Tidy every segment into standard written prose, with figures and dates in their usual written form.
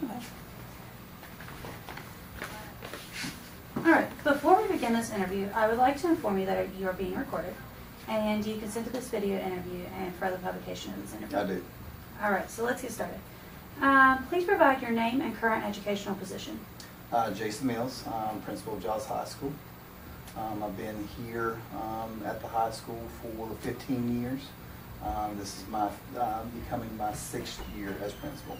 Okay. All right, before we begin this interview, I would like to inform you that you are being recorded, and you consent to this video interview and further publication of this interview. I do. All right, so let's get started. Please provide your name and current educational position. Jason Mills, principal of Giles High School. I've been here at the high school for 15 years. This is becoming my 6th year as principal.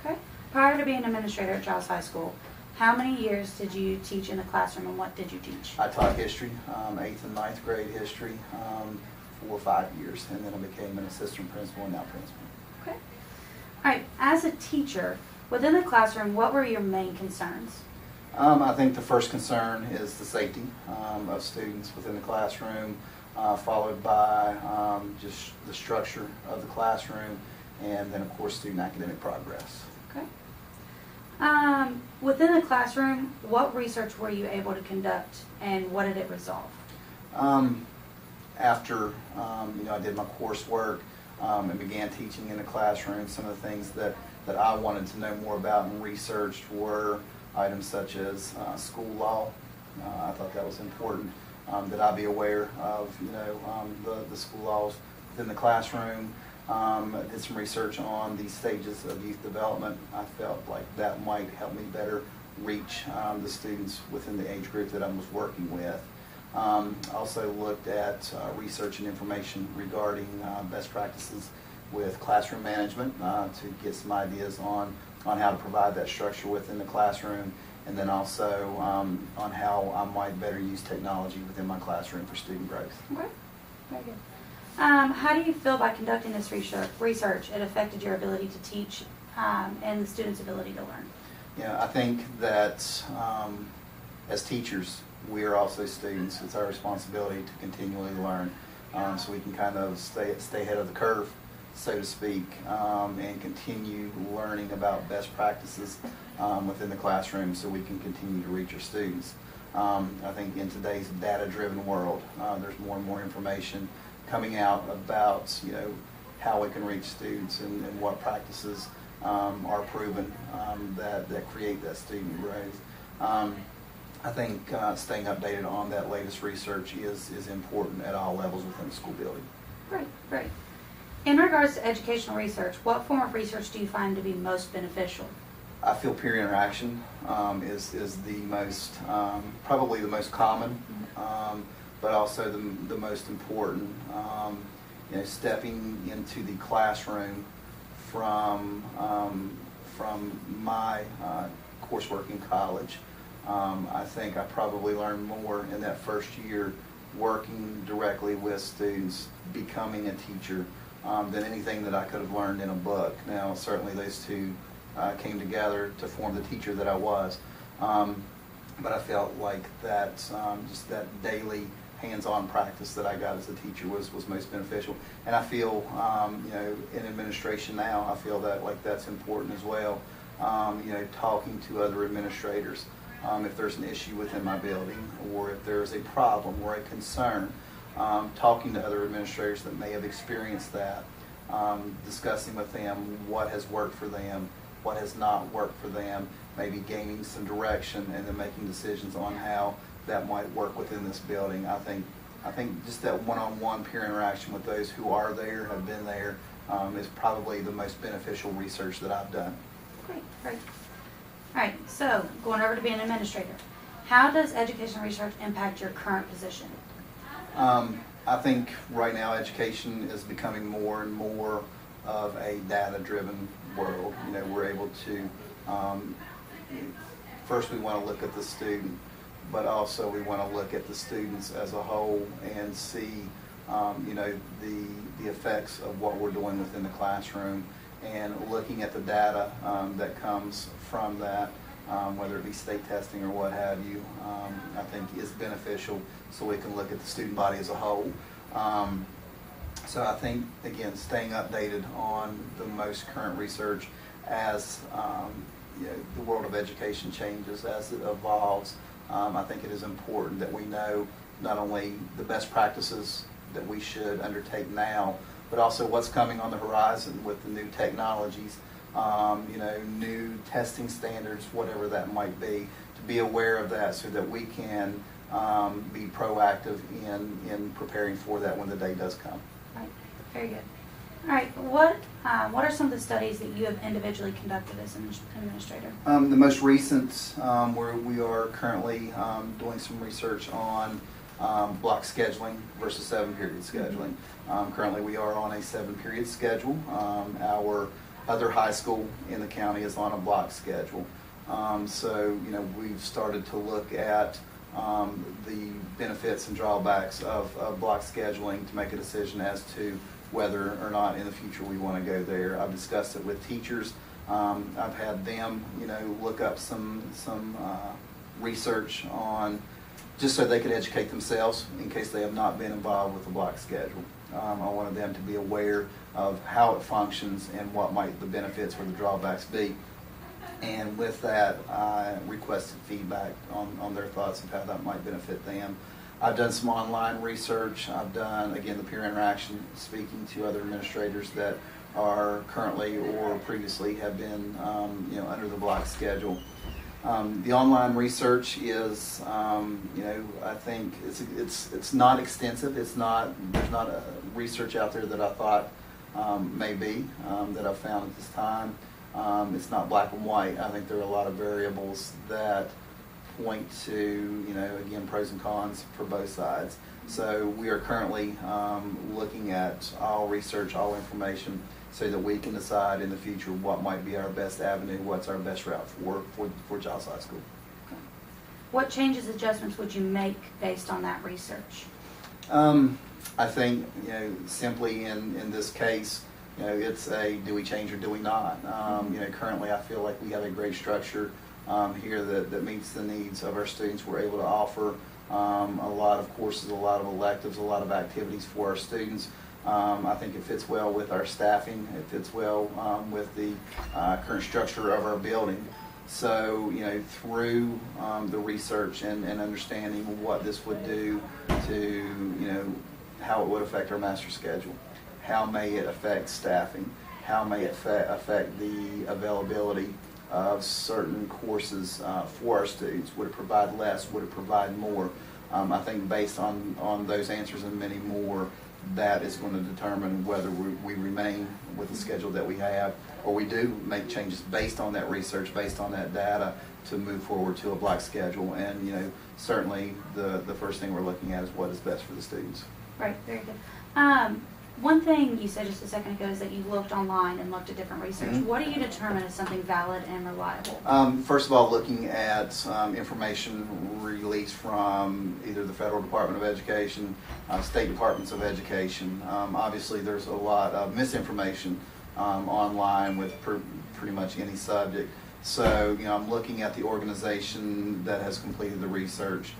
Okay. Prior to being an administrator at Giles High School, how many years did you teach in the classroom, and what did you teach? I taught history, 8th and 9th grade history, for 5 years, and then I became an assistant principal and now principal. Okay. All right. As a teacher, within the classroom, what were your main concerns? I think the first concern is the safety of students within the classroom, followed by just the structure of the classroom, and then of course student academic progress. Okay. Within the classroom, what research were you able to conduct, and what did it resolve? After I did my coursework and began teaching in the classroom, some of the things that I wanted to know more about and researched were items such as school law. I thought that was important, that I be aware of the school laws within the classroom. I did some research on the stages of youth development. I felt like that might help me better reach the students within the age group that I was working with. Also looked at research and information regarding best practices with classroom management to get some ideas on how to provide that structure within the classroom, and then also on how I might better use technology within my classroom for student growth. Okay, very good. How do you feel by conducting this research it affected your ability to teach and the students' ability to learn? Yeah, I think that as teachers, we are also students. It's our responsibility to continually learn, so we can kind of stay ahead of the curve, so to speak, and continue learning about best practices within the classroom so we can continue to reach our students. I think in today's data-driven world, there's more and more information coming out about how we can reach students and what practices are proven that create that student growth. I think staying updated on that latest research is important at all levels within the school building. Great, great. In regards to educational research, what form of research do you find to be most beneficial? I feel peer interaction is the most, probably the most common, but also the most important. Stepping into the classroom from my coursework in college, I think I probably learned more in that first year working directly with students, becoming a teacher, than anything that I could have learned in a book. Now, certainly those two came together to form the teacher that I was, but I felt like that just that daily hands-on practice that I got as a teacher was most beneficial. And I feel, in administration now, I feel that that's important as well. Talking to other administrators, if there's an issue within my building, or if there's a problem or a concern, talking to other administrators that may have experienced that, discussing with them what has worked for them, what has not worked for them, maybe gaining some direction, and then making decisions on how that might work within this building. I think just that one-on-one peer interaction with those who are there, have been there, is probably the most beneficial research that I've done. Great, great. All right, so going over to being an administrator, how does education research impact your current position? I think right now education is becoming more and more of a data-driven world. We're able to, first we want to look at the student, but also we want to look at the students as a whole and see, the effects of what we're doing within the classroom, and looking at the data that comes from that, whether it be state testing or what have you, I think is beneficial, so we can look at the student body as a whole. So I think, again, staying updated on the most current research as the world of education changes, as it evolves, I think it is important that we know not only the best practices that we should undertake now, but also what's coming on the horizon with the new technologies, new testing standards, whatever that might be, to be aware of that so that we can be proactive in preparing for that when the day does come. Right. Very good. All right. What are some of the studies that you have individually conducted as an administrator? The most recent, where we are currently doing some research on block scheduling versus 7-period scheduling. Currently we are on a 7-period schedule. Our other high school in the county is on a block schedule. So, we've started to look at the benefits and drawbacks of block scheduling to make a decision as to whether or not in the future we want to go there. I've discussed it with teachers. I've had them, look up some research on, just so they could educate themselves in case they have not been involved with the block schedule. I wanted them to be aware of how it functions and what might the benefits or the drawbacks be. And with that, I requested feedback on their thoughts of how that might benefit them. I've done some online research. I've done, again, the peer interaction, speaking to other administrators that are currently or previously have been, under the block schedule. The online research is, I think it's not extensive. There's not a research out there that I thought may be that I've found at this time. It's not black and white. I think there are a lot of variables that point to, again, pros and cons for both sides. So we are currently looking at all research, all information, so that we can decide in the future what might be our best avenue, what's our best route for Giles High School. Okay. What changes, adjustments would you make based on that research? I think, simply in this case, it's a do we change or do we not? Currently I feel like we have a great structure here that meets the needs of our students. We're able to offer a lot of courses, a lot of electives, a lot of activities for our students. I think it fits well with our staffing. It fits well with the current structure of our building. So, through the research and understanding what this would do to, how it would affect our master schedule, how may it affect staffing, how may it affect the availability of certain courses for our students. Would it provide less? Would it provide more? I think based on those answers and many more, that is going to determine whether we remain with the schedule that we have, or we do make changes based on that research, based on that data, to move forward to a block schedule. And certainly the first thing we're looking at is what is best for the students. Right, very good. One thing you said just a second ago is that you looked online and looked at different research. Mm-hmm. What do you determine as something valid and reliable? First of all, looking at information released from either the Federal Department of Education, state departments of education. Obviously, there's a lot of misinformation online with pretty much any subject. So, I'm looking at the organization that has completed the research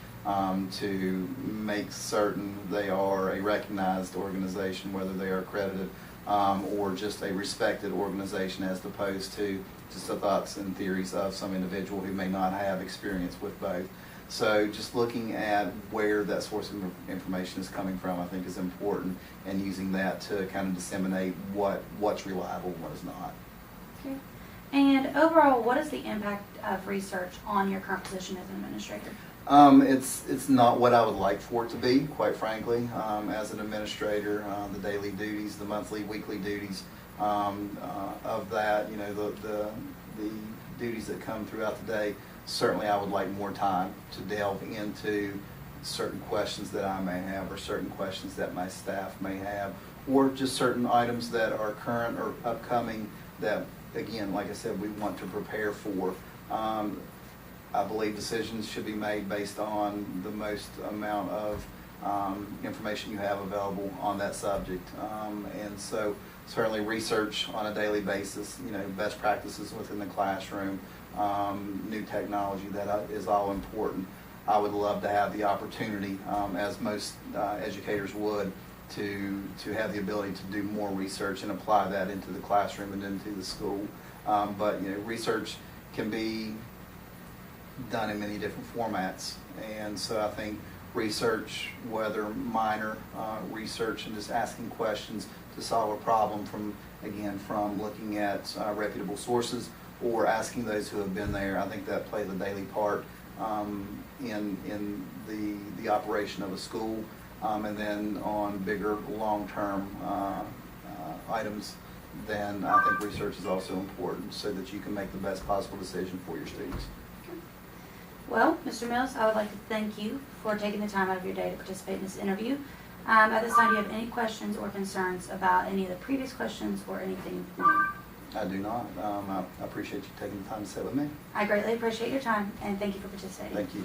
to make certain they are a recognized organization, whether they are accredited or just a respected organization, as opposed to just the thoughts and theories of some individual who may not have experience with both. So just looking at where that source of information is coming from, I think, is important, and using that to kind of disseminate what's reliable and what is not. Okay. And overall, what is the impact of research on your current position as an administrator? It's not what I would like for it to be, quite frankly. As an administrator, the daily duties, the monthly, weekly duties of that, the duties that come throughout the day, certainly I would like more time to delve into certain questions that I may have, or certain questions that my staff may have, or just certain items that are current or upcoming that, again, like I said, we want to prepare for. I believe decisions should be made based on the most amount of information you have available on that subject. And so certainly research on a daily basis, best practices within the classroom, new technology, that is all important. I would love to have the opportunity, as most educators would, to have the ability to do more research and apply that into the classroom and into the school. But research can be done in many different formats, and so I think research, whether minor research and just asking questions to solve a problem from looking at reputable sources, or asking those who have been there. I think that plays a daily part in the operation of a school, and then on bigger long-term items, then I think research is also important so that you can make the best possible decision for your students. Well, Mr. Mills, I would like to thank you for taking the time out of your day to participate in this interview. At this time, do you have any questions or concerns about any of the previous questions or anything new? I do not. I appreciate you taking the time to sit with me. I greatly appreciate your time, and thank you for participating. Thank you.